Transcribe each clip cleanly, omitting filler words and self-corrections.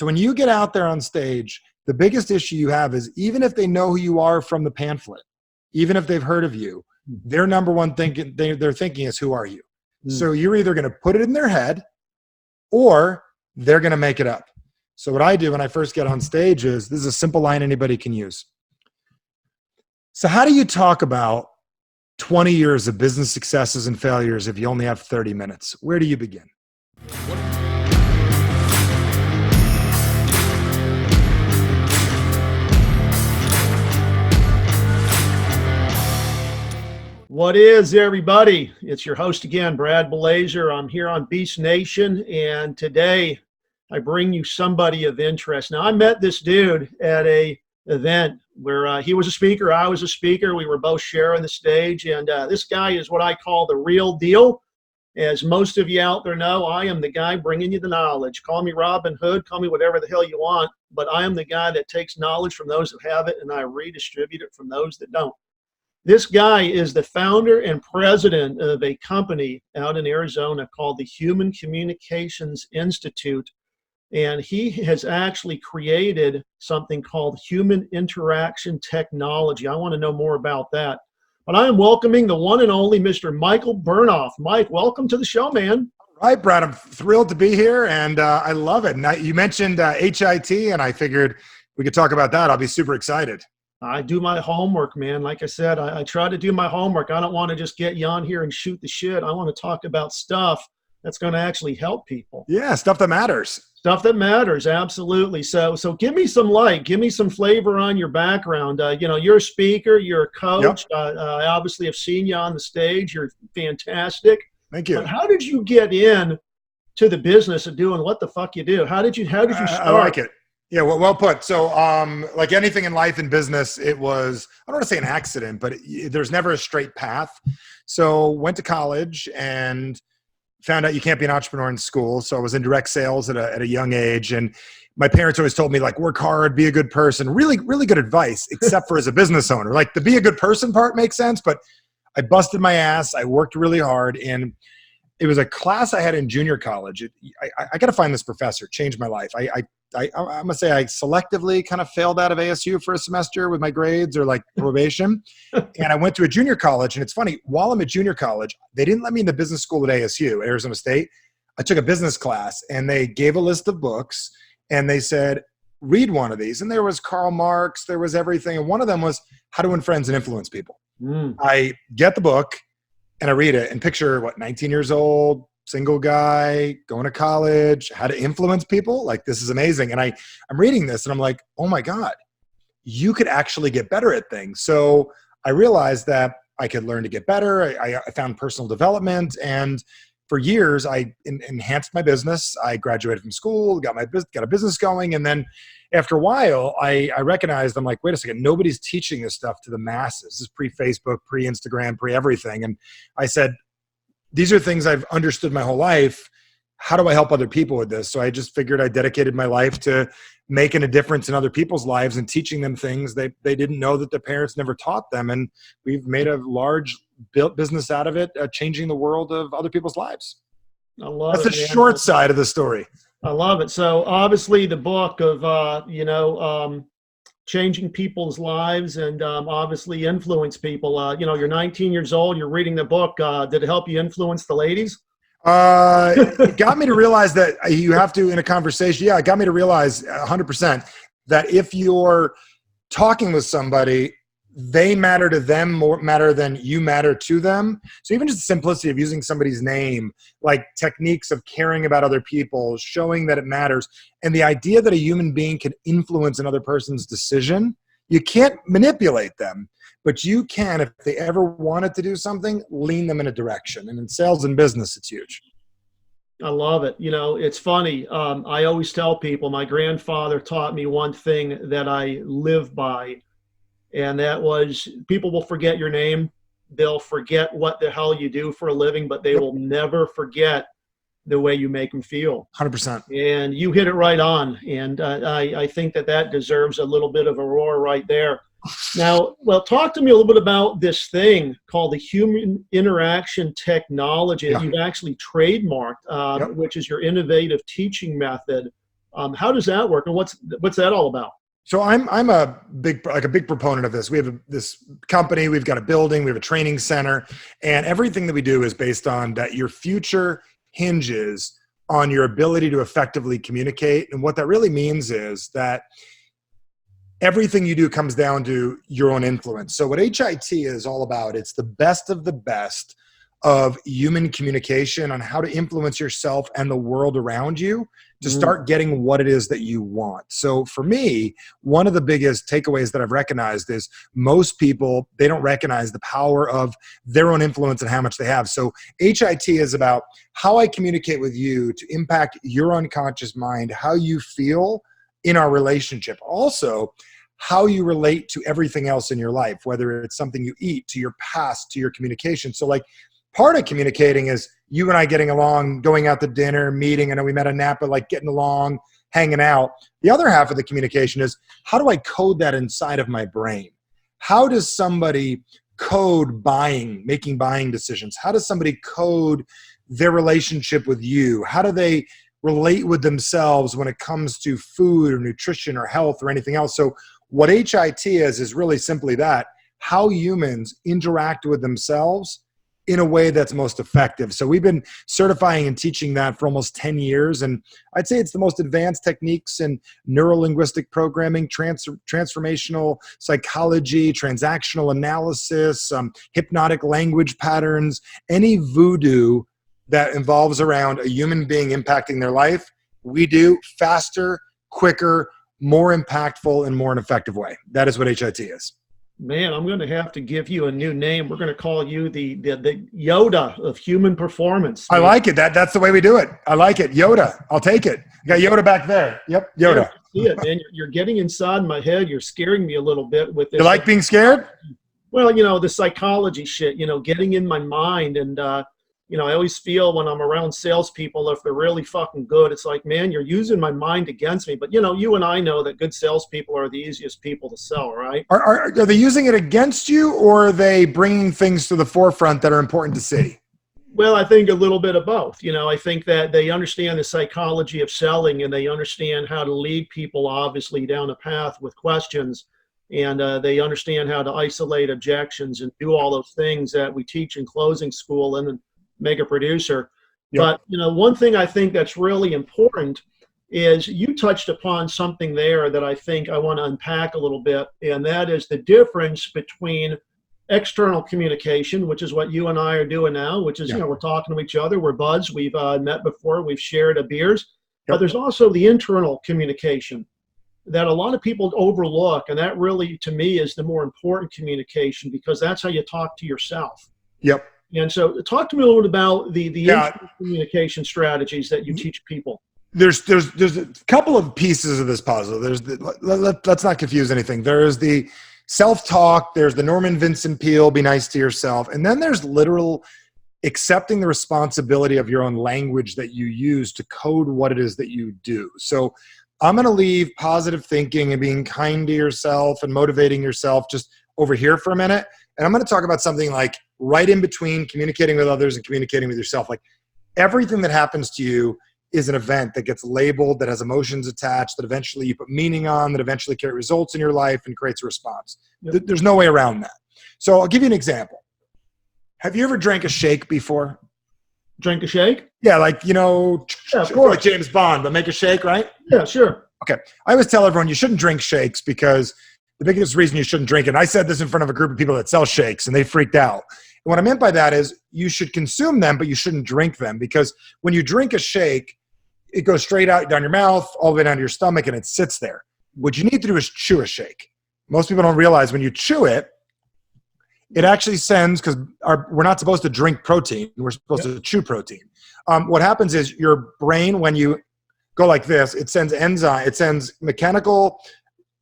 So when you get out there on stage, the biggest issue you have is even if they know who you are from the pamphlet, even if they've heard of you, their number one thinking they're thinking is, who are you? So you're either going to put it in their head or they're going to make it up. So what I do when I first get on stage is, this is a simple line anybody can use. So how do you talk about 20 years of business successes and failures if you only have 30 minutes? Where do you begin? What is, everybody? It's your host again, Brad Blazer. I'm here on Beast Nation, and today I bring you somebody of interest. Now, I met this dude at a event where he was a speaker, I was a speaker. We were both sharing the stage, and this guy is what I call the real deal. As most of you out there know, I am the guy bringing you the knowledge. Call me Robin Hood, call me whatever the hell you want, but I am the guy that takes knowledge from those that have it, and I redistribute it from those that don't. This guy is the founder and president of a company out in Arizona called the Human Communications Institute. And he has actually created something called human interaction technology. I want to know more about that. But I am welcoming the one and only Mr. Michael Bernoff. Mike, welcome to the show, man. All right, Brad, I'm thrilled to be here, and I love it. Now, you mentioned HIT, and I figured we could talk about that. I'll be super excited. I do my homework, man. Like I said, I try to do my homework. I don't want to just get you on here and shoot the shit. I want to talk about stuff that's going to actually help people. Yeah, stuff that matters. Stuff that matters, absolutely. So give me some light. Give me some flavor on your background. You know, you're a speaker. You're a coach. Yep. I obviously have seen you on the stage. You're fantastic. Thank you. But how did you get in to the business of doing what the fuck you do? How did you start? I like it. Yeah, well put. So like anything in life and business, it was, I don't want to say an accident, but there's never a straight path. So went to college and found out you can't be an entrepreneur in school. So I was in direct sales at a young age. And my parents always told me, like, work hard, be a good person. Really, really good advice, except for as a business owner. Like, the be a good person part makes sense, but I busted my ass. I worked really hard. And it was a class I had in junior college. I got to find this professor. It changed my life. I'm going to say I selectively kind of failed out of ASU for a semester with my grades or like probation. And I went to a junior college. And it's funny, while I'm at junior college, they didn't let me in the business school at ASU, Arizona State. I took a business class and they gave a list of books and they said, read one of these. And there was Karl Marx, there was everything. And one of them was How to Win Friends and Influence People. I get the book and I read it and picture, 19 years old, single guy, going to college, how to influence people. Like, this is amazing. And I'm reading this and I'm like, oh my God, you could actually get better at things. So I realized that I could learn to get better. I found personal development, and for years I enhanced my business. I graduated from school, got a business going. And then after a while, I recognized, I'm like, wait a second, nobody's teaching this stuff to the masses. This is pre-Facebook, pre-Instagram, pre-everything. And I said, these are things I've understood my whole life. How do I help other people with this? So I just figured I dedicated my life to making a difference in other people's lives and teaching them things they didn't know that their parents never taught them. And we've made a large business out of it, changing the world of other people's lives. I love it. That's the short side of the story. I love it. So obviously the book of, changing people's lives and obviously influence people. You're 19 years old, you're reading the book. Did it help you influence the ladies? It got me to realize that you have to, in a conversation. Yeah, it got me to realize 100% that if you're talking with somebody, they matter to them more matter than you matter to them. So even just the simplicity of using somebody's name, like techniques of caring about other people, showing that it matters, and the idea that a human being can influence another person's decision. You can't manipulate them, but you can, if they ever wanted to do something, lean them in a direction. And in sales and business, it's huge. I love it. It's funny. I always tell people my grandfather taught me one thing that I live by. And that was, people will forget your name. They'll forget what the hell you do for a living, but they will never forget the way you make them feel. 100%. And you hit it right on. And I think that deserves a little bit of a roar right there. Now, well, talk to me a little bit about this thing called the human interaction technology that you've actually trademarked, which is your innovative teaching method. How does that work, and what's that all about? So I'm a big proponent of this. We have this company, we've got a building, we have a training center, and everything that we do is based on that your future hinges on your ability to effectively communicate. And what that really means is that everything you do comes down to your own influence. So what HIT is all about, it's the best of the best of human communication on how to influence yourself and the world around you to start getting what it is that you want. So for me, one of the biggest takeaways that I've recognized is most people, they don't recognize the power of their own influence and how much they have. So HIT is about how I communicate with you to impact your unconscious mind, how you feel in our relationship. Also, how you relate to everything else in your life, whether it's something you eat, to your past, to your communication. So like, part of communicating is you and I getting along, going out to dinner, meeting. I know we met in Napa, like getting along, hanging out. The other half of the communication is how do I code that inside of my brain? How does somebody code buying, making buying decisions? How does somebody code their relationship with you? How do they relate with themselves when it comes to food or nutrition or health or anything else? So what HIT is really simply that, how humans interact with themselves in a way that's most effective. So we've been certifying and teaching that for almost 10 years. And I'd say it's the most advanced techniques in neuro-linguistic programming, transformational psychology, transactional analysis, hypnotic language patterns, any voodoo that involves around a human being impacting their life, we do faster, quicker, more impactful, and more an effective way. That is what HIT is. Man, I'm going to have to give you a new name. We're going to call you the Yoda of human performance. I like it. That's the way we do it. I like it. Yoda. I'll take it. You got Yoda back there. Yep, Yoda. Yeah, I see it, man. You're getting inside my head. You're scaring me a little bit with this. You like being scared? Well, the psychology shit, getting in my mind. And, I always feel when I'm around salespeople, if they're really fucking good, it's like, man, you're using my mind against me. But, you and I know that good salespeople are the easiest people to sell, right? Are they using it against you, or are they bringing things to the forefront that are important to see? Well, I think a little bit of both. I think that they understand the psychology of selling, and they understand how to lead people, obviously, down a path with questions. And they understand how to isolate objections and do all those things that we teach in closing school and mega producer. Yep. But, one thing I think that's really important is you touched upon something there that I think I want to unpack a little bit. And that is the difference between external communication, which is what you and I are doing now, which is, we're talking to each other, we're buds, we've met before, we've shared beers, but there's also the internal communication that a lot of people overlook. And that really, to me, is the more important communication, because that's how you talk to yourself. Yep. And so talk to me a little bit about the communication strategies that you teach people. There's a couple of pieces of this puzzle. Let's not confuse anything. There's the self-talk, there's the Norman Vincent Peale, be nice to yourself. And then there's literal accepting the responsibility of your own language that you use to code what it is that you do. So I'm going to leave positive thinking and being kind to yourself and motivating yourself just over here for a minute. And I'm going to talk about something like right in between communicating with others and communicating with yourself. Like everything that happens to you is an event that gets labeled, that has emotions attached, that eventually you put meaning on, that eventually create results in your life and creates a response. Yep. There's no way around that. So I'll give you an example. Have you ever drank a shake before? Drink a shake? Yeah, like, of course, like James Bond, but make a shake, right? Yeah, sure. Okay. I always tell everyone you shouldn't drink shakes because the biggest reason you shouldn't drink it, and I said this in front of a group of people that sell shakes, and they freaked out. And what I meant by that is you should consume them, but you shouldn't drink them, because when you drink a shake, it goes straight out down your mouth, all the way down to your stomach, and it sits there. What you need to do is chew a shake. Most people don't realize when you chew it, it actually sends, because we're not supposed to drink protein. We're supposed to chew protein. What happens is your brain, when you go like this, it sends mechanical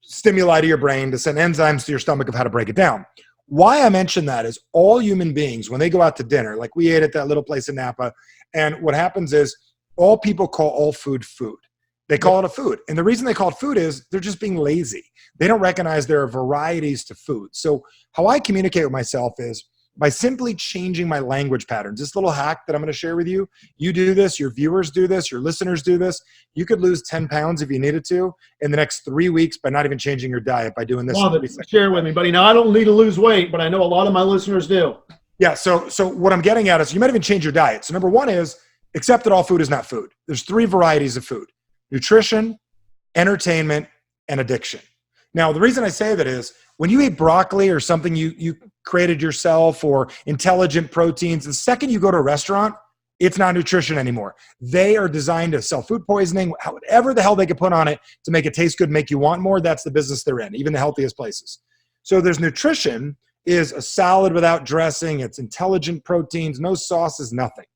stimuli to your brain to send enzymes to your stomach of how to break it down. Why I mention that is all human beings, when they go out to dinner, like we ate at that little place in Napa, and what happens is all people call all food food. They call it a food. And the reason they call it food is they're just being lazy. They don't recognize there are varieties to food. So how I communicate with myself is by simply changing my language patterns. This little hack that I'm going to share with you, you do this, your viewers do this, your listeners do this. You could lose 10 pounds if you needed to in the next 3 weeks by not even changing your diet, by doing this. Love it. Share with me, buddy. Now, I don't need to lose weight, but I know a lot of my listeners do. Yeah. So what I'm getting at is you might even change your diet. So number one is accept that all food is not food. There's 3 varieties of food: nutrition, entertainment, and addiction. Now, the reason I say that is when you eat broccoli or something you created yourself, or intelligent proteins, the second you go to a restaurant, it's not nutrition anymore. They are designed to sell food poisoning, whatever the hell they could put on it to make it taste good, make you want more. That's the business they're in, even the healthiest places. So there's nutrition is a salad without dressing. It's intelligent proteins, no sauces, nothing.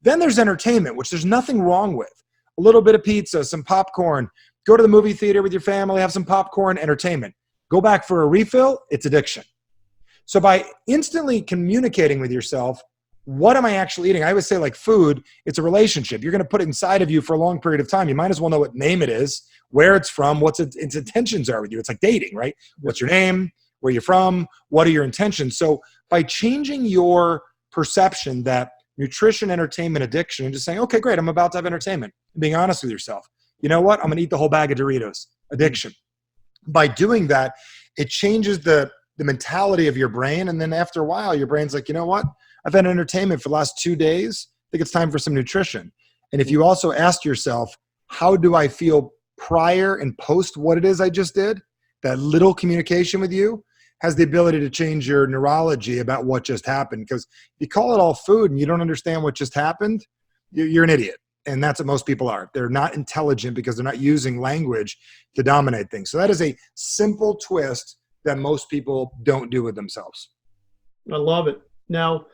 Then there's entertainment, which there's nothing wrong with. A little bit of pizza, some popcorn, go to the movie theater with your family, have some popcorn, entertainment. Go back for a refill, it's addiction. So by instantly communicating with yourself, what am I actually eating? I always say, like food, it's a relationship. You're going to put it inside of you for a long period of time. You might as well know what name it is, where it's from, what its intentions are with you. It's like dating, right? What's your name? Where you're from? What are your intentions? So by changing your perception that nutrition, entertainment, addiction, and just saying, okay, great, I'm about to have entertainment, and being honest with yourself. You know what? I'm going to eat the whole bag of Doritos. Addiction. By doing that, it changes the mentality of your brain. And then after a while, your brain's like, you know what? I've had entertainment for the last 2 days. I think it's time for some nutrition. And if you also ask yourself, how do I feel prior and post what it is I just did? That little communication with you has the ability to change your neurology about what just happened. Because if you call it all food and you don't understand what just happened, you're an idiot. And that's what most people are. They're not intelligent because they're not using language to dominate things. So that is a simple twist that most people don't do with themselves. I love it. Now,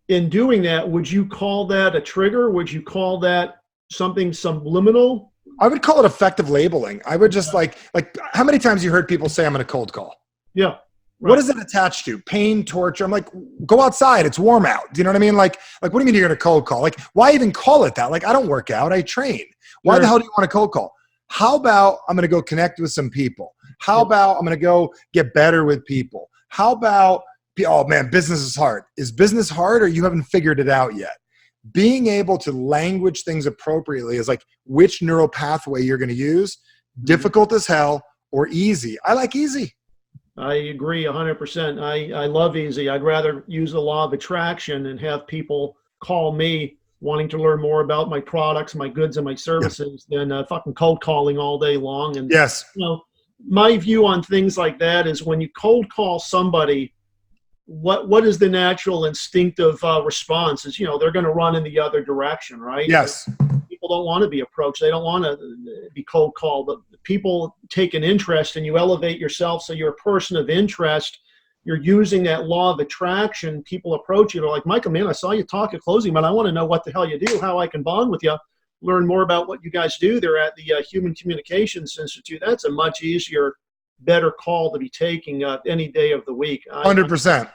in doing that, would you call that a trigger? Would you call that something subliminal? I would call it effective labeling. I would just like how many times you heard people say, I'm going to cold call? Yeah. Right. What is it attached to? Pain, torture? I'm like, go outside. It's warm out. Do you know what I mean? Like, what do you mean you're going to cold call? Like, why even call it that? Like, I don't work out. I train. Why the hell do you want to cold call? How about I'm going to go connect with some people? How about I'm going to go get better with people? How about, oh man, business is hard. Is business hard, or you haven't figured it out yet? Being able to language things appropriately is like which neural pathway you're going to use. Difficult as hell or easy. I like easy. I agree 100%. I love easy. I'd rather use the law of attraction and have people call me wanting to learn more about my products, my goods, and my services than fucking cold calling all day long. And yes, you know, my view on things like that is when you cold call somebody, what is the natural instinctive response? Is, you know, they're going to run in the other direction, right? Yes. People don't want to be approached. They don't want to be cold called. But people take an interest and you elevate yourself so you're a person of interest. You're using that law of attraction. People approach you. They're like, Michael, man, I saw you talk at closing, but I want to know what the hell you do, how I can bond with you, learn more about what you guys do. They're at the Human Communications Institute. That's a much easier, better call to be taking any day of the week. 100%.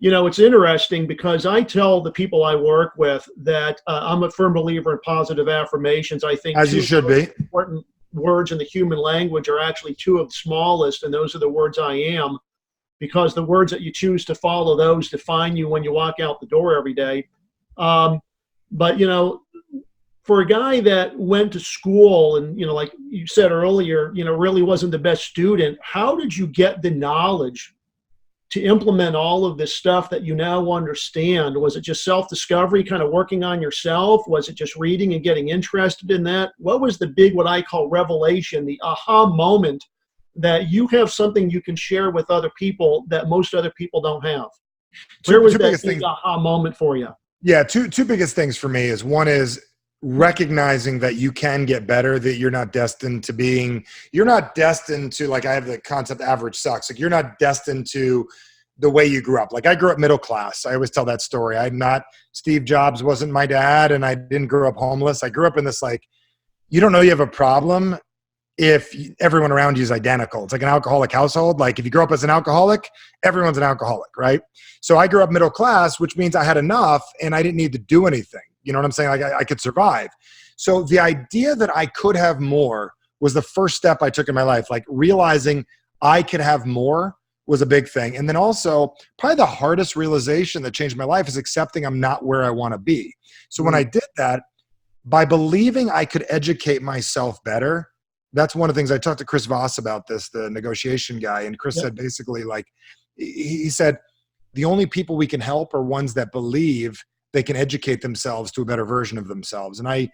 You know, it's interesting because I tell the people I work with that I'm a firm believer in positive affirmations. I think as you should be. Important words in the human language are actually 2 of the smallest, and those are the words I am, because the words that you choose to follow, those define you when you walk out the door every day. But, you know, for a guy that went to school and, you know, like you said earlier, you know, really wasn't the best student, how did you get the knowledge to implement all of this stuff that you now understand? Was it just self-discovery, kind of working on yourself? Was it just reading and getting interested in that? What was the big, what I call revelation, the aha moment that you have something you can share with other people that most other people don't have? Where was that big aha moment for you? Yeah, two biggest things for me is, one is recognizing that you can get better, that you're not destined to, like, I have the concept average sucks. Like, you're not destined to the way you grew up. Like, I grew up middle class. I always tell that story. Steve Jobs wasn't my dad, and I didn't grow up homeless. I grew up in this, like, you don't know you have a problem if everyone around you is identical. It's like an alcoholic household. Like, if you grow up as an alcoholic, everyone's an alcoholic, right? So I grew up middle class, which means I had enough and I didn't need to do anything. You know what I'm saying? Like, I could survive. So the idea that I could have more was the first step I took in my life. Like, realizing I could have more was a big thing. And then also probably the hardest realization that changed my life is accepting I'm not where I want to be. So when I did that, by believing I could educate myself better, that's one of the things I talked to Chris Voss about this, the negotiation guy. And Chris said basically, like, he said, the only people we can help are ones that believe they can educate themselves to a better version of themselves. And I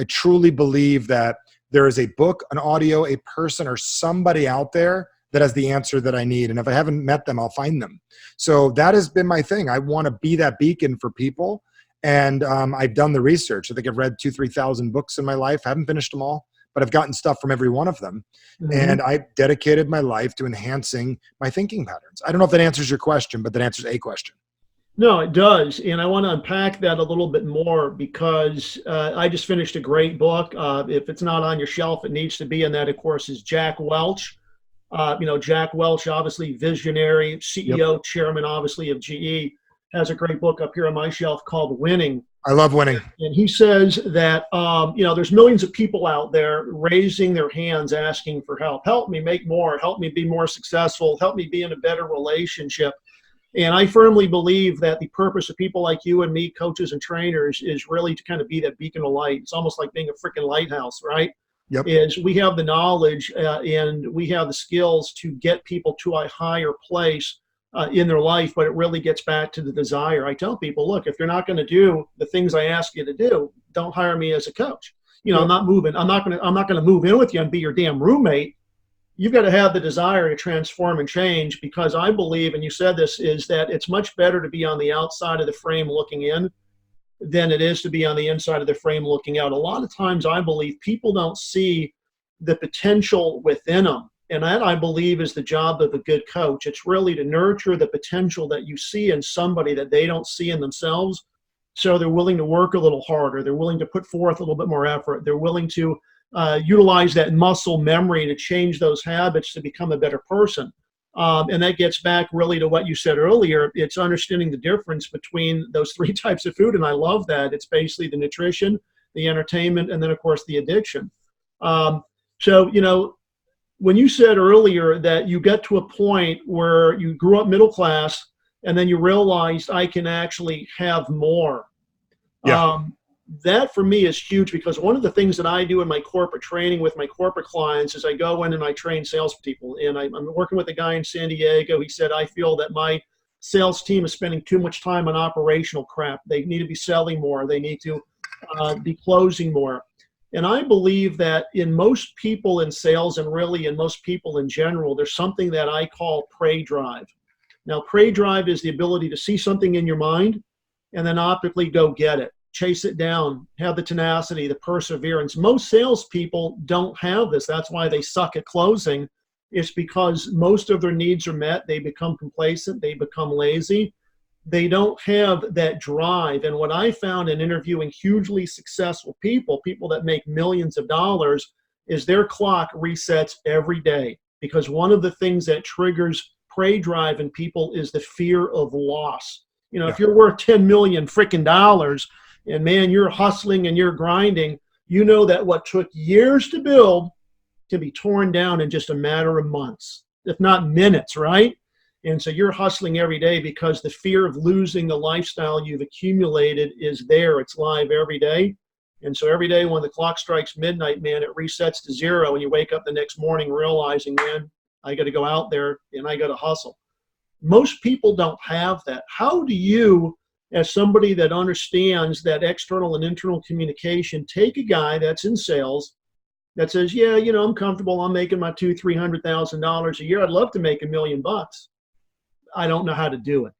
truly believe that there is a book, an audio, a person, or somebody out there that has the answer that I need. And if I haven't met them, I'll find them. So that has been my thing. I want to be that beacon for people. And I've done the research. I think I've read 2,000 to 3,000 books in my life. I haven't finished them all, but I've gotten stuff from every one of them. And I dedicated my life to enhancing my thinking patterns. I don't know if that answers your question, but that answers a question. No, it does. And I want to unpack that a little bit more because I just finished a great book. If it's not on your shelf, it needs to be. And that, of course, is Jack Welch. Jack Welch, obviously visionary, CEO, chairman, obviously, of GE, has a great book up here on my shelf called Winning. I love winning. And he says that, there's millions of people out there raising their hands asking for help. Help me make more. Help me be more successful. Help me be in a better relationship. And I firmly believe that the purpose of people like you and me, coaches and trainers, is really to kind of be that beacon of light. It's almost like being a freaking lighthouse, right? Is we have the knowledge and we have the skills to get people to a higher place in their life, but it really gets back to the desire. I tell people, look, if you're not going to do the things I ask you to do, don't hire me as a coach. I'm not moving. I'm not going to move in with you and be your damn roommate. You've got to have the desire to transform and change, because I believe, and you said this, is that it's much better to be on the outside of the frame looking in than it is to be on the inside of the frame looking out. A lot of times I believe people don't see the potential within them. And that, I believe, is the job of a good coach. It's really to nurture the potential that you see in somebody that they don't see in themselves. So they're willing to work a little harder. They're willing to put forth a little bit more effort. They're willing to utilize that muscle memory to change those habits to become a better person. And that gets back really to what you said earlier. It's understanding the difference between those three types of food. And I love that. It's basically the nutrition, the entertainment, and then, of course, the addiction. When you said earlier that you get to a point where you grew up middle class and then you realized I can actually have more. That for me is huge, because one of the things that I do in my corporate training with my corporate clients is I go in and I train salespeople. And I'm working with a guy in San Diego. He said, I feel that my sales team is spending too much time on operational crap. They need to be selling more. They need to be closing more. And I believe that in most people in sales, and really in most people in general, there's something that I call prey drive. Now, prey drive is the ability to see something in your mind and then optically go get it, chase it down, have the tenacity, the perseverance. Most salespeople don't have this. That's why they suck at closing. It's because most of their needs are met. They become complacent. They become lazy. They don't have that drive. And what I found in interviewing hugely successful people, people that make millions of dollars, is their clock resets every day. Because one of the things that triggers prey drive in people is the fear of loss. If you're worth 10 million freaking dollars and man, you're hustling and you're grinding, you know that what took years to build can be torn down in just a matter of months, if not minutes, right? And so you're hustling every day because the fear of losing the lifestyle you've accumulated is there. It's live every day. And so every day when the clock strikes midnight, man, it resets to zero. And you wake up the next morning realizing, man, I got to go out there and I got to hustle. Most people don't have that. How do you, as somebody that understands that external and internal communication, take a guy that's in sales that says, yeah, I'm comfortable. I'm making my $200,000-$300,000 a year. I'd love to make $1 million. I don't know how to do it.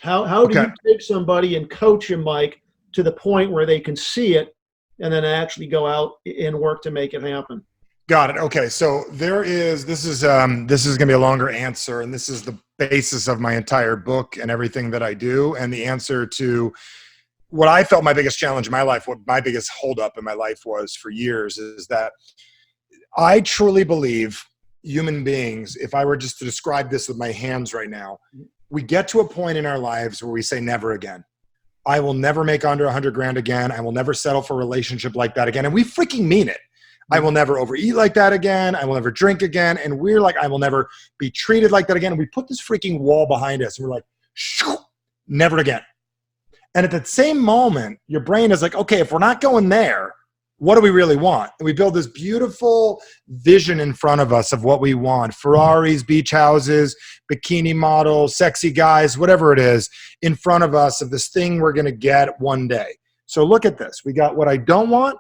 How do you take somebody and coach them, Mike, to the point where they can see it and then actually go out and work to make it happen? Got it. Okay. So this is going to be a longer answer, and this is the basis of my entire book and everything that I do. And the answer to what I felt my biggest challenge in my life, what my biggest holdup in my life was for years, is that I truly believe human beings, if I were just to describe this with my hands right now, we get to a point in our lives where we say never again. I will never make under 100 grand again. I will never settle for a relationship like that again. And we freaking mean it. I will never overeat like that again. I will never drink again. And we're like, I will never be treated like that again. And we put this freaking wall behind us. And we're like, shoo, never again. And at that same moment, your brain is like, okay, if we're not going there, what do we really want? And we build this beautiful vision in front of us of what we want. Ferraris, beach houses, bikini models, sexy guys, whatever it is in front of us of this thing we're going to get one day. So look at this. We got what I don't want,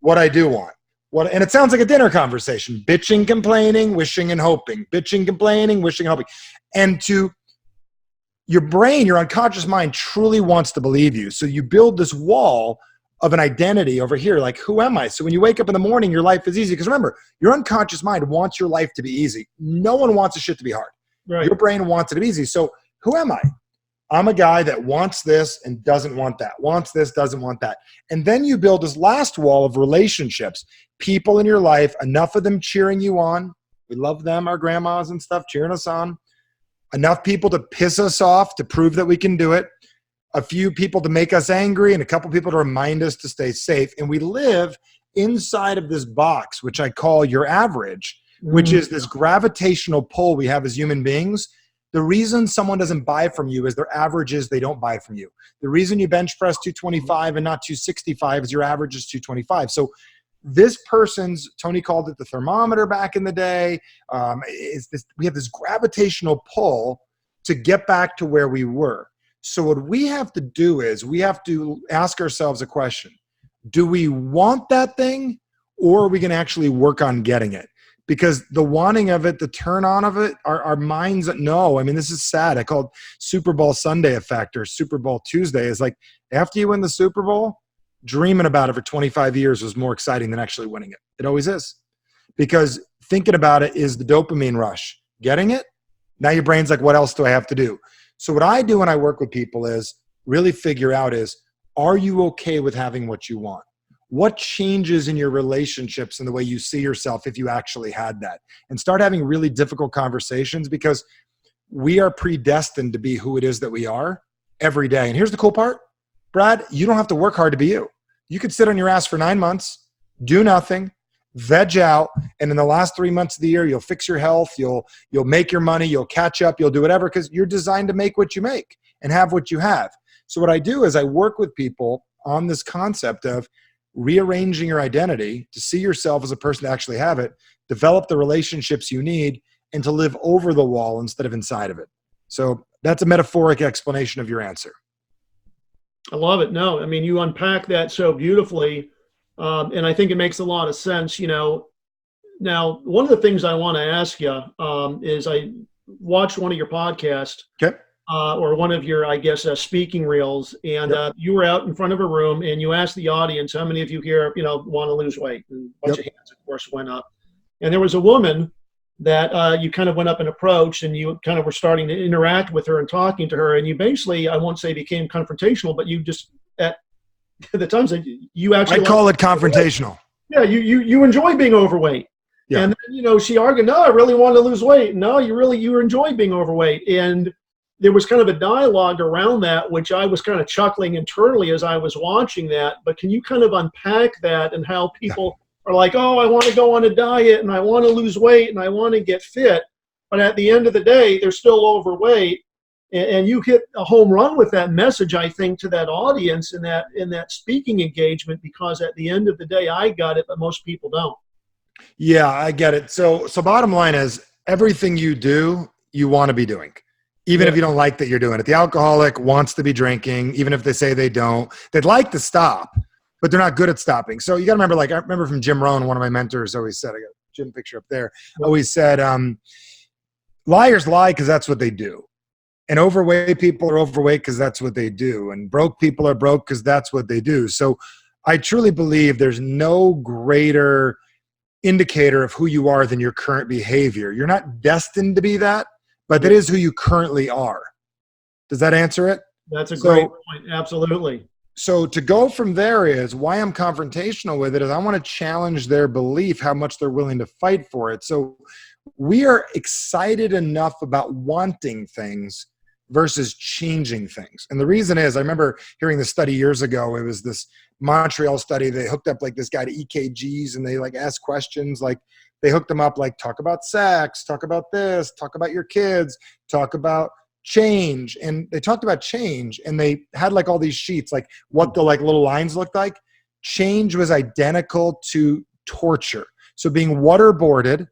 what I do want. And it sounds like a dinner conversation. Bitching, complaining, wishing and hoping. Bitching, complaining, wishing and hoping. And to your brain, your unconscious mind truly wants to believe you. So you build this wall of an identity over here, like, who am I? So when you wake up in the morning, your life is easy. Because remember, your unconscious mind wants your life to be easy. No one wants the shit to be hard. Right. Your brain wants it to be easy. So who am I? I'm a guy that wants this and doesn't want that. Wants this, doesn't want that. And then you build this last wall of relationships. People in your life, enough of them cheering you on. We love them, our grandmas and stuff, cheering us on. Enough people to piss us off to prove that we can do it. A few people to make us angry, and a couple people to remind us to stay safe. And we live inside of this box, which I call your average, which is this gravitational pull we have as human beings. The reason someone doesn't buy from you is their average is they don't buy from you. The reason you bench press 225 and not 265 is your average is 225. So this person's, Tony called it the thermometer back in the day, we have this gravitational pull to get back to where we were. So what we have to do is we have to ask ourselves a question. Do we want that thing, or are we going to actually work on getting it? Because the wanting of it, the turn on of it, our minds know. I mean, this is sad. I call it Super Bowl Sunday effect or Super Bowl Tuesday. Is like after you win the Super Bowl, dreaming about it for 25 years was more exciting than actually winning it. It always is. Because thinking about it is the dopamine rush. Getting it, now your brain's like, what else do I have to do? So what I do when I work with people is really figure out is, are you okay with having what you want? What changes in your relationships and the way you see yourself if you actually had that? And start having really difficult conversations, because we are predestined to be who it is that we are every day. And here's the cool part, Brad, you don't have to work hard to be you. You could sit on your ass for 9 months, do nothing, veg out, and in the last 3 months of the year, you'll fix your health, you'll make your money, you'll catch up, you'll do whatever, because you're designed to make what you make and have what you have. So what I do is I work with people on this concept of rearranging your identity to see yourself as a person to actually have it, develop the relationships you need, and to live over the wall instead of inside of it. So that's a metaphoric explanation of your answer. I love it. No, I mean, you unpack that so beautifully. And I think it makes a lot of sense. Now, one of the things I want to ask you is I watched one of your podcasts, or one of your, I guess, speaking reels, and you were out in front of a room and you asked the audience, how many of you here, want to lose weight? And a bunch of hands, of course, went up. And there was a woman that you kind of went up and approached, and you kind of were starting to interact with her and talking to her. And you basically, I won't say became confrontational, but you just, at the times that you actually, I call it confrontational. Yeah, you enjoy being overweight. Yeah. And then, she argued, no, I really want to lose weight. No, you enjoy being overweight. And there was kind of a dialogue around that, which I was kind of chuckling internally as I was watching that. But can you kind of unpack that and how people are like, oh, I want to go on a diet and I want to lose weight and I want to get fit. But at the end of the day, they're still overweight. And you hit a home run with that message, I think, to that audience in that speaking engagement, because at the end of the day, I got it, but most people don't. Yeah, I get it. So bottom line is, everything you do, you want to be doing, even if you don't like that you're doing it. The alcoholic wants to be drinking, even if they say they don't. They'd like to stop, but they're not good at stopping. So you got to remember, I remember from Jim Rohn, one of my mentors always said, I got a Jim picture up there, always said, liars lie because that's what they do. And overweight people are overweight because that's what they do. And broke people are broke because that's what they do. So I truly believe there's no greater indicator of who you are than your current behavior. You're not destined to be that, but that is who you currently are. Does that answer it? That's a great point. Absolutely. So to go from there is why I'm confrontational with it is I want to challenge their belief, how much they're willing to fight for it. So we are excited enough about wanting things versus changing things. And the reason is, I remember hearing this study years ago. It was this Montreal study. They hooked up like this guy to EKGs, and they like asked questions. Like they hooked them up, like talk about sex, talk about this, talk about your kids, talk about change. And they talked about change, and they had like all these sheets, like what the like little lines looked like. Change was identical to torture. So being waterboarded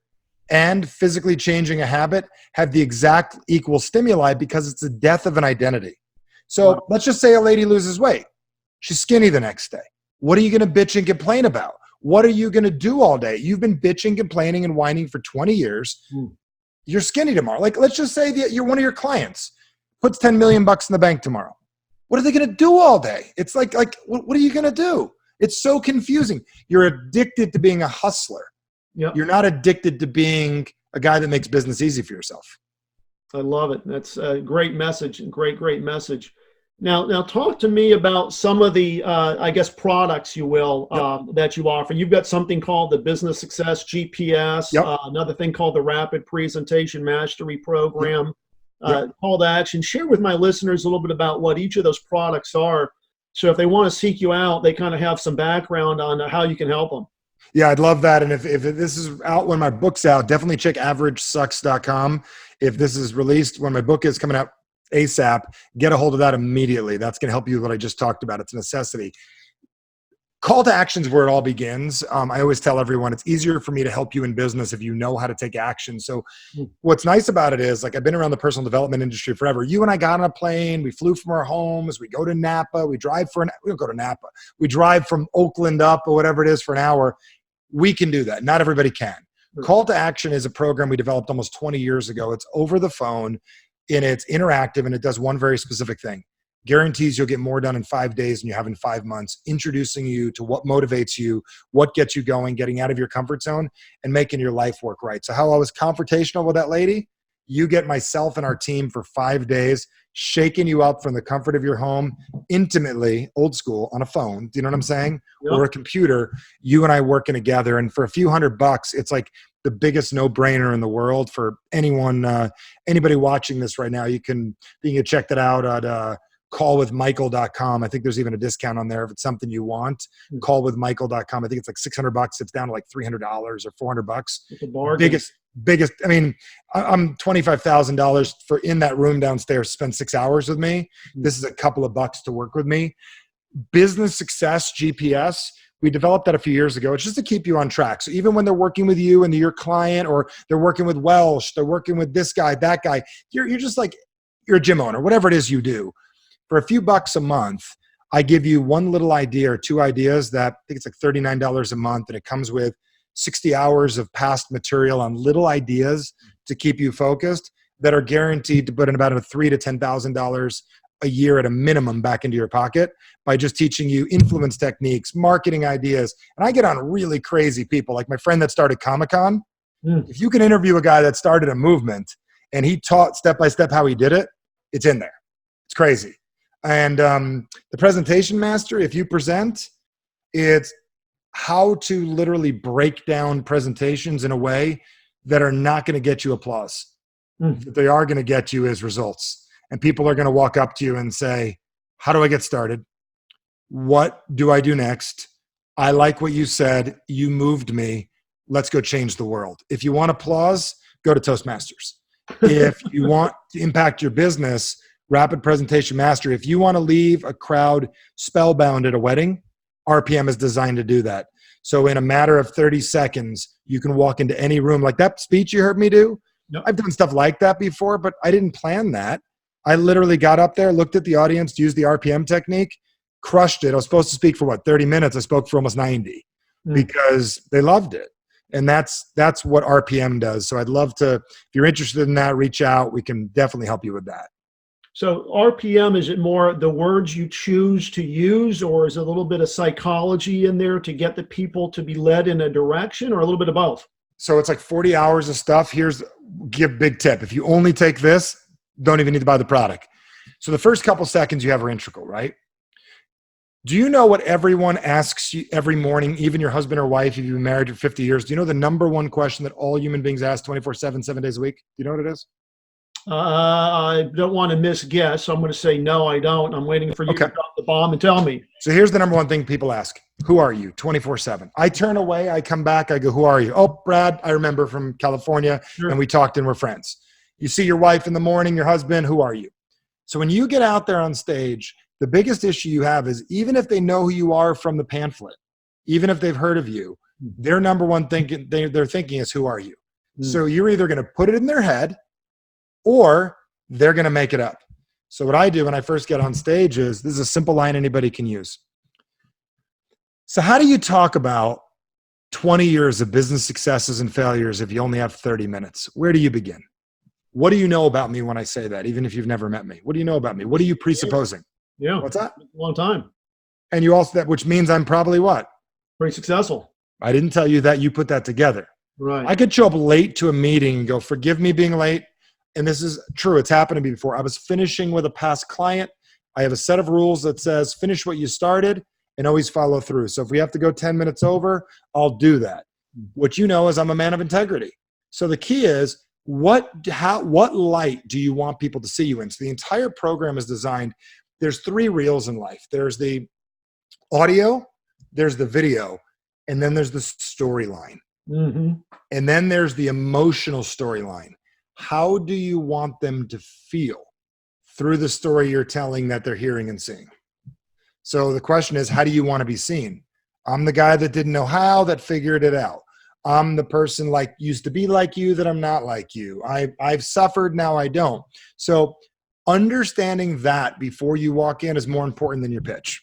and physically changing a habit have the exact equal stimuli because it's the death of an identity. So let's just say a lady loses weight. She's skinny the next day. What are you going to bitch and complain about? What are you going to do all day? You've been bitching, complaining, and whining for 20 years. You're skinny tomorrow. Like, let's just say that you're one of your clients puts 10 million bucks in the bank tomorrow. What are they going to do all day? It's like, what are you going to do? It's so confusing. You're addicted to being a hustler. Yep. You're not addicted to being a guy that makes business easy for yourself. I love it. That's a great message. Great message. Now talk to me about some of the, I guess, products, you will, that you offer. You've got something called the Business Success GPS, another thing called the Rapid Presentation Mastery Program, Call to Action. Share with my listeners a little bit about what each of those products are. So if they want to seek you out, they kind of have some background on how you can help them. Yeah, I'd love that. And if this is out when my book's out, definitely check averagesucks.com. If this is released when my book is coming out ASAP, get a hold of that immediately. That's going to help you with what I just talked about. It's a necessity. Call to action is where it all begins. I always tell everyone it's easier for me to help you in business if you know how to take action. So what's nice about it is, like, I've been around the personal development industry forever. You and I got on a plane. We flew from our homes. We go to Napa. We drive we don't go to Napa. We drive from Oakland up or whatever it is for an hour. We can do that. Not everybody can. Call to Action is a program we developed almost 20 years ago. It's over the phone, and it's interactive, and it does one very specific thing. Guarantees you'll get more done in 5 days than you have in 5 months, introducing you to what motivates you, what gets you going, getting out of your comfort zone, and making your life work right. So how I was confrontational with that lady, you get myself and our team for 5 days, shaking you up from the comfort of your home, intimately, old school, on a phone. Do you know what I'm saying? Yep. Or a computer, you and I working together. And for a few $100, it's like the biggest no-brainer in the world for anyone, anybody watching this right now. You can check that out at callwithmichael.com. I think there's even a discount on there if it's something you want. Callwithmichael.com. I think it's like $600. It's down to like $300 or $400. It's a bargain. Biggest. I mean, I'm $25,000 for in that room downstairs. Spend 6 hours with me. This is a couple of bucks to work with me. Business Success GPS. We developed that a few years ago. It's just to keep you on track. So even when they're working with you and your client, or they're working with Welsh, they're working with this guy, that guy, you're just like, you're a gym owner, whatever it is you do. For a few bucks a month, I give you one little idea or two ideas that I think it's like $39 a month, and it comes with 60 hours of past material on little ideas to keep you focused that are guaranteed to put in about $3,000 to $10,000 a year at a minimum back into your pocket by just teaching you influence techniques, marketing ideas. And I get on really crazy people, like my friend that started Comic-Con. If you can interview a guy that started a movement and he taught step-by-step how he did it, it's in there. It's crazy. And the Presentation Master, if you present, it's how to literally break down presentations in a way that are not going to get you applause. What they are going to get you is results. And people are going to walk up to you and say, how do I get started? What do I do next? I like what you said. You moved me. Let's go change the world. If you want applause, go to Toastmasters. If you want to impact your business, Rapid Presentation Mastery. If you want to leave a crowd spellbound at a wedding, RPM is designed to do that. So in a matter of 30 seconds, you can walk into any room. Like that speech you heard me do, I've done stuff like that before, but I didn't plan that. I literally got up there, looked at the audience, used the RPM technique, crushed it. I was supposed to speak for 30 minutes. I spoke for almost 90 because they loved it. And that's what RPM does. So I'd love to, if you're interested in that, reach out. We can definitely help you with that. So RPM, is it more the words you choose to use, or is it a little bit of psychology in there to get the people to be led in a direction, or a little bit of both? So it's like 40 hours of stuff. Give big tip. If you only take this, don't even need to buy the product. So the first couple seconds you have are integral, right? Do you know what everyone asks you every morning, even your husband or wife, if you've been married for 50 years? Do you know the number one question that all human beings ask 24/7, 7 days a week? Do you know what it is? I don't want to misguess. So I'm going to say no, I don't. I'm waiting for you to Okay. drop the bomb and tell me. So here's the number one thing people ask. Who are you? 24/7. I turn away, I come back, I go, who are you? Oh, Brad, I remember from California, Sure. and we talked and we're friends. You see your wife in the morning, your husband, who are you? So when you get out there on stage, the biggest issue you have is even if they know who you are from the pamphlet, even if they've heard of you, their number one thing they're thinking is, who are you? So you're either going to put it in their head or they're going to make it up. So what I do when I first get on stage is, this is a simple line anybody can use. So how do you talk about 20 years of business successes and failures if you only have 30 minutes? Where do you begin? What do you know about me when I say that, even if you've never met me? What do you know about me? What are you presupposing? Yeah. What's that? Long time. And you also, that, which means I'm probably what? Pretty successful. I didn't tell you that. You put that together. Right. I could show up late to a meeting and go, forgive me being late. And this is true. It's happened to me before. I was finishing with a past client. I have a set of rules that says finish what you started and always follow through. So if we have to go 10 minutes over, I'll do that. What you know is I'm a man of integrity. So the key is, what light do you want people to see you in? So the entire program is designed. There's 3 reels in life. There's the audio, there's the video, and then there's the storyline. Mm-hmm. And then there's the emotional storyline. How do you want them to feel through the story you're telling that they're hearing and seeing? So the question is, how do you want to be seen? I'm the guy that didn't know how, that figured it out. I'm the person like used to be like you, that I'm not like you. I've suffered, now I don't. So understanding that before you walk in is more important than your pitch.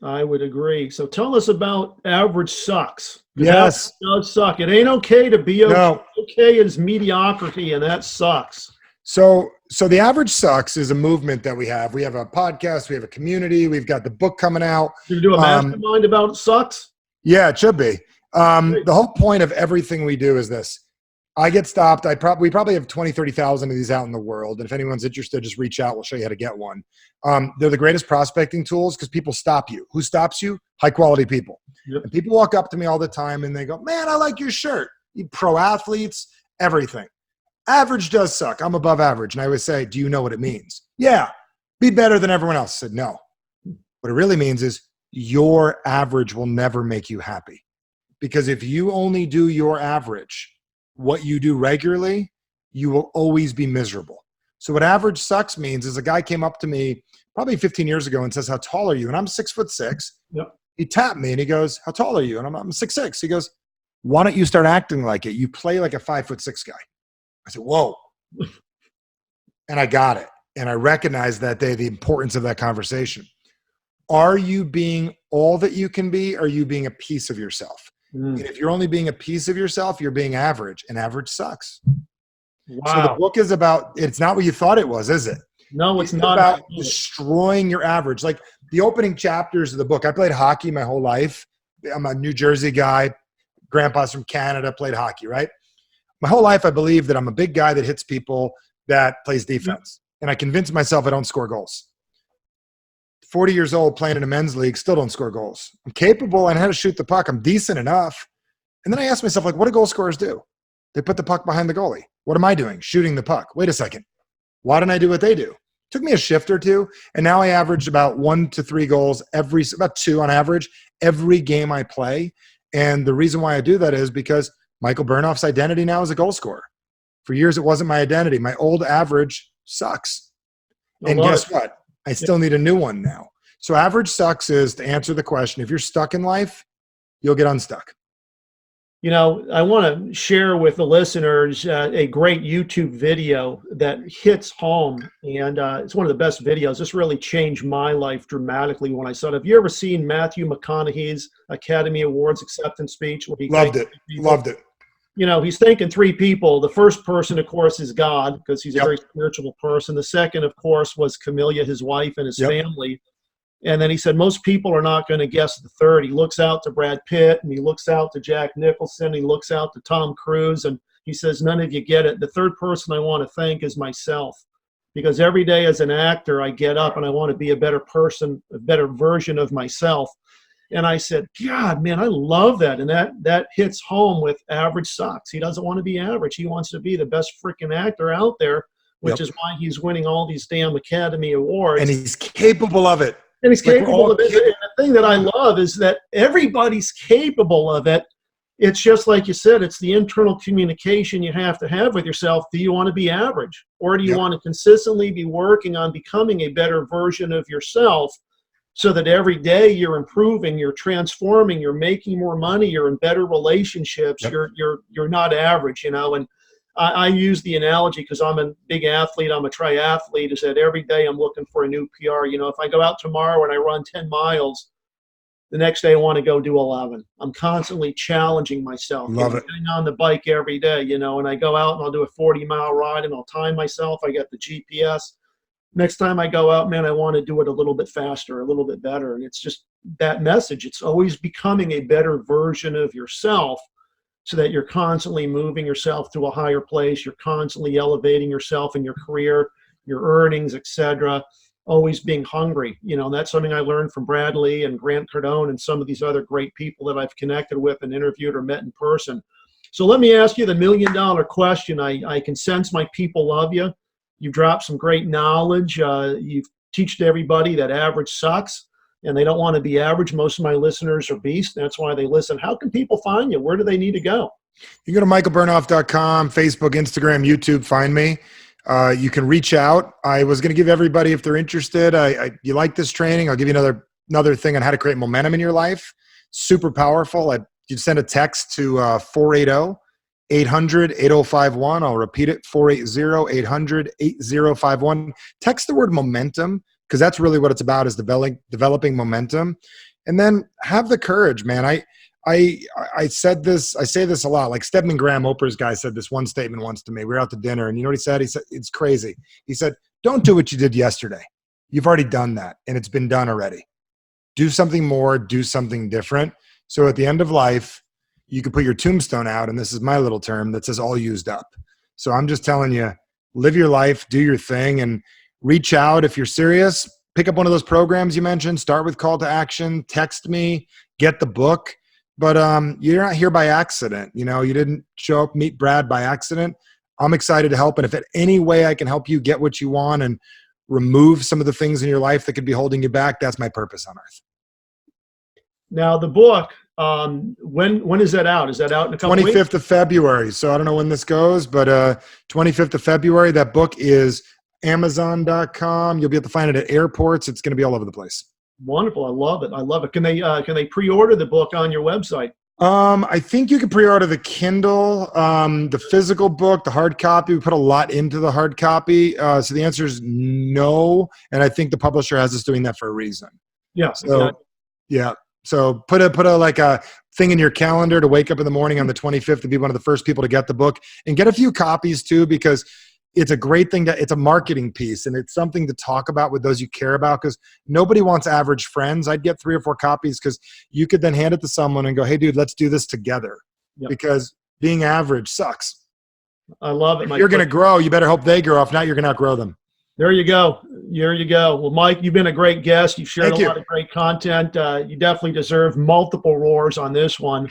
I would agree. So tell us about average sucks. Yes. Average does suck. It ain't okay to be okay. No. Okay is mediocrity, and that sucks. So the average sucks is a movement that we have. We have a podcast, we have a community, we've got the book coming out. Should we do a mastermind about sucks? Yeah, it should be. The whole point of everything we do is this. I get stopped. We probably have 20, 30,000 of these out in the world. And if anyone's interested, just reach out. We'll show you how to get one. They're the greatest prospecting tools because people stop you. Who stops you? High quality people. Yep. And people walk up to me all the time and they go, man, I like your shirt. You pro athletes, everything. Average does suck. I'm above average. And I always say, do you know what it means? Yeah. Be better than everyone else. I said, no. What it really means is your average will never make you happy. Because if you only do your average, what you do regularly, you will always be miserable. So what average sucks means is a guy came up to me probably 15 years ago and says, how tall are you? And I'm 6'6". Yep. He tapped me and he goes, how tall are you? And I'm 6'6". He goes, why don't you start acting like it? You play like a 5'6" guy. I said, whoa. And I got it. And I recognized that day the importance of that conversation. Are you being all that you can be? Or are you being a piece of yourself? And if you're only being a piece of yourself, you're being average, and average sucks. Wow. So the book is about, it's not what you thought it was, is it? No, it's not about destroying your average. Like the opening chapters of the book, I played hockey my whole life. I'm a New Jersey guy. Grandpa's from Canada, played hockey, right? My whole life, I believe that I'm a big guy that hits people, that plays defense. And I convinced myself I don't score goals. 40 years old, playing in a men's league, still don't score goals. I'm capable. I know how to shoot the puck. I'm decent enough. And then I asked myself, like, what do goal scorers do? They put the puck behind the goalie. What am I doing? Shooting the puck. Wait a second. Why didn't I do what they do? It took me a shift or two. And now I average about 1 to 3 goals about 2 on average, every game I play. And the reason why I do that is because Michael Bernoff's identity now is a goal scorer. For years, it wasn't my identity. My old average sucks. And guess what? I still need a new one now. So average sucks is, to answer the question, if you're stuck in life, you'll get unstuck. You know, I want to share with the listeners a great YouTube video that hits home. And it's one of the best videos. This really changed my life dramatically when I saw it. Have you ever seen Matthew McConaughey's Academy Awards acceptance speech? Where he Loved it. Loved it. You know, he's thanking 3 people. The first person, of course, is God, because he's a very spiritual person. The second, of course, was Camellia, his wife, and his family. And then he said, most people are not going to guess the third. He looks out to Brad Pitt, and he looks out to Jack Nicholson. He looks out to Tom Cruise, and he says, none of you get it. The third person I want to thank is myself, because every day as an actor, I get up and I want to be a better person, a better version of myself. And I said, God, man, I love that. And that hits home with average sucks. He doesn't want to be average. He wants to be the best freaking actor out there. which is why he's winning all these damn Academy Awards. And he's capable of it. And he's capable of it. And the thing that I love is that everybody's capable of it. It's just like you said, it's the internal communication you have to have with yourself. Do you want to be average? Or do you want to consistently be working on becoming a better version of yourself so that every day you're improving, you're transforming, you're making more money, you're in better relationships, you're not average, you know? And I use the analogy because I'm a big athlete, I'm a triathlete, is that every day I'm looking for a new PR. You know, if I go out tomorrow and I run 10 miles, the next day I want to go do 11. I'm constantly challenging myself. Love it. Getting on the bike every day, you know, and I go out and I'll do a 40-mile ride and I'll time myself. I got the GPS. Next time I go out, man, I want to do it a little bit faster, a little bit better. And it's just that message. It's always becoming a better version of yourself so that you're constantly moving yourself to a higher place. You're constantly elevating yourself in your career, your earnings, etc. Always being hungry. You know, that's something I learned from Bradley and Grant Cardone and some of these other great people that I've connected with and interviewed or met in person. So let me ask you the $1 million question. I can sense my people love you. You've dropped some great knowledge. You've taught everybody that average sucks and they don't want to be average. Most of my listeners are beasts. That's why they listen. How can people find you? Where do they need to go? You go to michaelbernoff.com, Facebook, Instagram, YouTube, find me. You can reach out. I was going to give everybody, if they're interested, you like this training, I'll give you another thing on how to create momentum in your life. Super powerful. You'd send a text to 480-800-8051. I'll repeat it, 480-800-8051. Text the word momentum, because that's really what it's about, is developing momentum. And then have the courage, man. I say this a lot. Like Stedman Graham, Oprah's guy, said this one statement once to me. We were out to dinner, and you know what he said? He said, it's crazy. He said, don't do what you did yesterday. You've already done that, and it's been done already. Do something more, do something different. So at the end of life, you can put your tombstone out, and this is my little term, that says all used up. So I'm just telling you, live your life, do your thing, and reach out if you're serious. Pick up one of those programs you mentioned. Start with call to action. Text me. Get the book. But you're not here by accident. You know, you didn't show up, meet Brad by accident. I'm excited to help. And if in any way I can help you get what you want and remove some of the things in your life that could be holding you back, that's my purpose on earth. Now, the book, when is that out? Is that out in a couple 25th weeks? of February. So I don't know when this goes, but 25th of February. That book is Amazon.com. You'll be able to find it at airports. It's going to be all over the place. Wonderful. I love it. I love it. Can they pre-order the book on your website? I think you can pre-order the Kindle, the physical book, the hard copy. We put a lot into the hard copy. So the answer is no. And I think the publisher has us doing that for a reason. Yeah. So, exactly. yeah. So put a thing in your calendar to wake up in the morning on the 25th to be one of the first people to get the book, and get a few copies too, because it's a great thing it's a marketing piece, and it's something to talk about with those you care about, because nobody wants average friends. I'd get 3 or 4 copies, because you could then hand it to someone and go, hey dude, let's do this together. Yep. Because being average sucks. I love it. If you're going to grow, you better hope they grow. If not, you're going to outgrow them. There you go. There you go. Well, Mike, you've been a great guest. You've shared a lot of great content. You definitely deserve multiple roars on this one.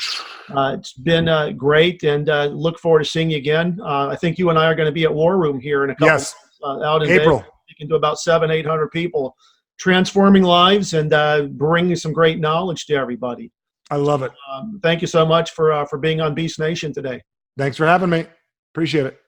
It's been great, and look forward to seeing you again. I think you and I are going to be at War Room here in a couple months, out in April. Vegas. You can do about 700-800 people, transforming lives and bringing some great knowledge to everybody. I love it. Thank you so much for being on Beast Nation today. Thanks for having me. Appreciate it.